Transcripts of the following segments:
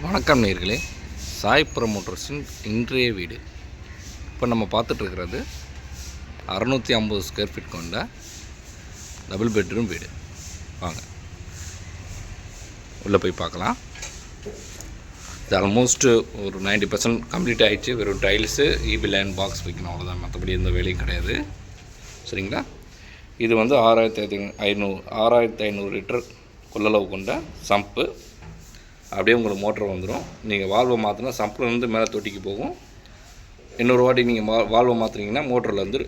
வணக்கம் நேயர்களே, சாய் ப்ரமோட்டர்ஸின் இன்றைய வீடு. இப்போ நம்ம பார்த்துட்ருக்கிறது 650 ஸ்கொயர் ஃபீட் கொண்ட டபுள் பெட்ரூம் வீடு. வாங்க உள்ளே போய் பார்க்கலாம். இது ஆல்மோஸ்ட்டு ஒரு 90% கம்ப்ளீட் ஆகிடுச்சு. வெறும் டைல்ஸு, ஈபி லைன் பாக்ஸ் வைக்கணும், அவ்வளோதான். மற்றபடி எந்த வேலையும் கிடையாது. சரிங்களா? இது வந்து 6500 லிட்டர் கொள்ளளவு கொண்ட சம்பு. அப்படியே உங்களுக்கு மோட்டர் வந்துடும். நீங்கள் வால்வை மாற்றினா சம்பிலேருந்து மேலே தொட்டிக்கு போகும். இன்னொரு வாட்டி நீங்கள் வால்வை மாற்றுனீங்கன்னா மோட்டர்லேருந்து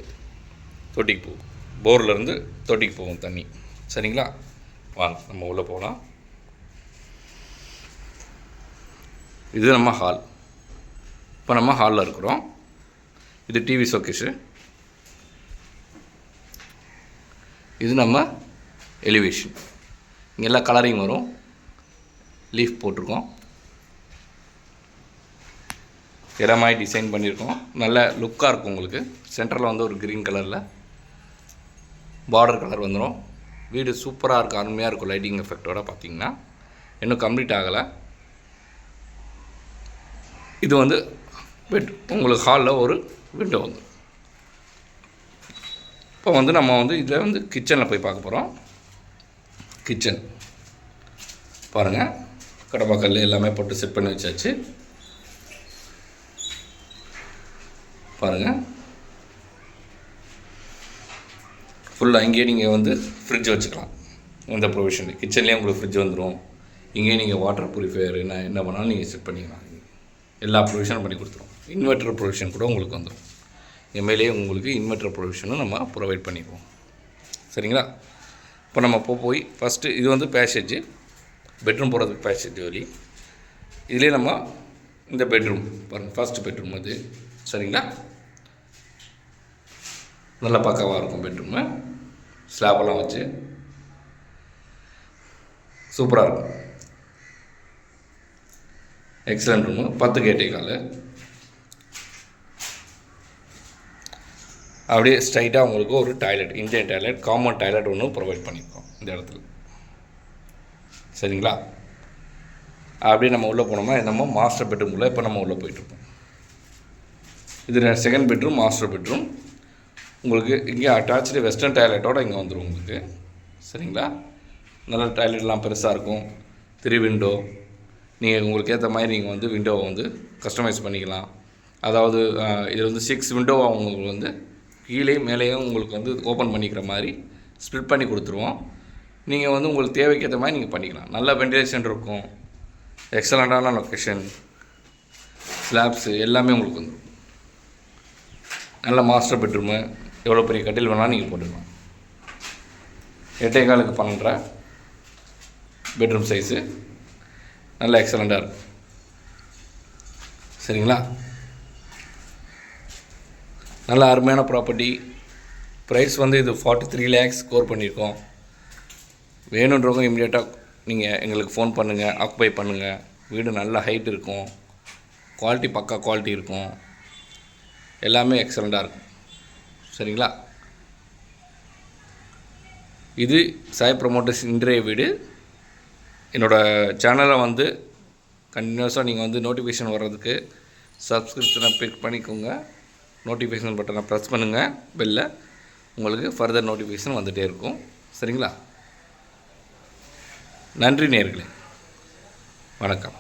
தொட்டிக்கு போகும், போர்லேருந்து தொட்டிக்கு போகும் தண்ணி. சரிங்களா? வாங்க நம்ம உள்ளே போகலாம். இது நம்ம ஹால். இப்போ நம்ம ஹாலில் இருக்கிறோம். இது டிவி ஷோகேஸு. இது நம்ம எலிவேஷன். இங்கே எல்லாம் கலரிங் வரும். லீஃப் போட்டிருக்கோம். இடமாய் டிசைன் பண்ணியிருக்கோம். நல்ல லுக்காக இருக்கும் உங்களுக்கு. சென்டரில் வந்து ஒரு க்ரீன் கலரில் பார்டர் கலர் வந்துடும். வீடு சூப்பராக இருக்கும், அருமையாக இருக்கும். லைட்டிங் எஃபெக்டோடு பார்த்தீங்கன்னா இன்னும் கம்ப்ளீட் ஆகலை. இது வந்து உங்களுக்கு ஹாலில் ஒரு விண்டோ வந்து. இப்போ வந்து நம்ம வந்து இதில் வந்து கிச்சனில் போய் பார்க்க போகிறோம். கிச்சன் பாருங்கள், கடப்பாக்கல் எல்லாமே போட்டு செட் பண்ணி வச்சாச்சு. பாருங்கள், ஃபுல்லாக இங்கேயே நீங்கள் வந்து ஃப்ரிட்ஜ் வச்சுக்கலாம். எந்த ப்ரொவிஷன் கிச்சன்லேயே உங்களுக்கு ஃப்ரிட்ஜ் வந்துடும். இங்கேயே நீங்கள் வாட்டர் ப்யூரிஃபையர் என்ன பண்ணாலும் நீங்கள் செட் பண்ணிக்கலாம். எல்லா ப்ரொவிஷனும் பண்ணி கொடுத்துரும். இன்வெர்ட்டர் ப்ரொவிஷன் கூட உங்களுக்கு வந்துடும். எம்எல்ஏ உங்களுக்கு இன்வெர்ட்டர் ப்ரொவிஷனும் நம்ம ப்ரொவைட் பண்ணிக்குவோம். சரிங்களா? இப்போ நம்ம போய் ஃபஸ்ட்டு இது வந்து பேசேஜ், பெட்ரூம் போகிறதுக்கு பேசேஜ் வழி. இதிலே நம்ம இந்த பெட்ரூம் பாருங்கள், ஃபஸ்ட்டு பெட்ரூம் அது. சரிங்களா? நல்லா பக்காவாக இருக்கும் பெட்ரூமு. ஸ்லாப்பெல்லாம் வச்சு சூப்பராக இருக்கும். Excellent room. 10 கேட்டே கால். அப்படியே ஸ்ட்ரைட்டாக உங்களுக்கு ஒரு toilet, Indian toilet, common toilet ஒன்று ப்ரொவைட் பண்ணியிருக்கோம் இந்த இடத்துல. சரிங்களா? அப்படியே நம்ம உள்ளே போனோம்னா நம்ம மாஸ்டர் பெட்ரூமில் இப்போ நம்ம உள்ளே போயிட்டுருக்கோம். இது செகண்ட் பெட்ரூம், மாஸ்டர் பெட்ரூம். உங்களுக்கு இங்கே அட்டாச்சு வெஸ்டர்ன் டாய்லெட்டோடு இங்கே வந்துடும் உங்களுக்கு. சரிங்களா? நல்ல டாய்லெட்லாம் பெருசாக இருக்கும். 3 விண்டோ. நீங்கள் உங்களுக்கு ஏற்ற மாதிரி நீங்கள் வந்து விண்டோவை வந்து கஸ்டமைஸ் பண்ணிக்கலாம். அதாவது இது வந்து 6 விண்டோவாக உங்களுக்கு வந்து கீழே மேலேயும் உங்களுக்கு வந்து ஓப்பன் பண்ணிக்கிற மாதிரி ஸ்ப்ளிட் பண்ணி கொடுத்துருவோம். நீங்கள் வந்து உங்களுக்கு தேவைக்கு ஏற்ற மாதிரி நீங்கள் பண்ணிக்கலாம். நல்ல வென்டிலேஷன் இருக்கும். எக்ஸலண்ட்டான லொக்கேஷன், ஸ்லாப்ஸு எல்லாமே உங்களுக்கு வந்துடும். நல்ல மாஸ்டர் பெட்ரூமு. எவ்வளோ பெரிய கட்டில் வேணாலும் நீங்கள் போட்டுக்கலாம். 8.25 12 பெட்ரூம் சைஸு. நல்ல எக்ஸலண்ட்டாக இருக்கும். சரிங்களா? நல்ல அருமையான ப்ராப்பர்ட்டி. ப்ரைஸ் வந்து இது 43 lakhs ஸ்கோர் பண்ணியிருக்கோம். வேணுன்றவங்க இமீடியட்டாக நீங்கள் எங்களுக்கு ஃபோன் பண்ணுங்கள், ஆக்குபை பண்ணுங்கள். வீடு நல்ல ஹைட் இருக்கும், குவாலிட்டி பக்கா குவாலிட்டி இருக்கும், எல்லாமே எக்ஸலண்ட்டாக இருக்கும். சரிங்களா? இது சாய் ப்ரமோட்டர்ஸ் இன்றைய வீடு. என்னோடய சேனலை வந்து கண்டினியூஸாக நீங்கள் வந்து நோட்டிஃபிகேஷன் வர்றதுக்கு சப்ஸ்கிரிப்ஷனை கிளிக் பண்ணிக்கோங்க. நோட்டிஃபிகேஷன் பட்டனை ப்ரெஸ் பண்ணுங்கள். பெல்லை, உங்களுக்கு ஃபர்தர் நோட்டிஃபிகேஷன் வந்துகிட்டே இருக்கும். சரிங்களா? நன்றி நேயர்களே, வணக்கம்.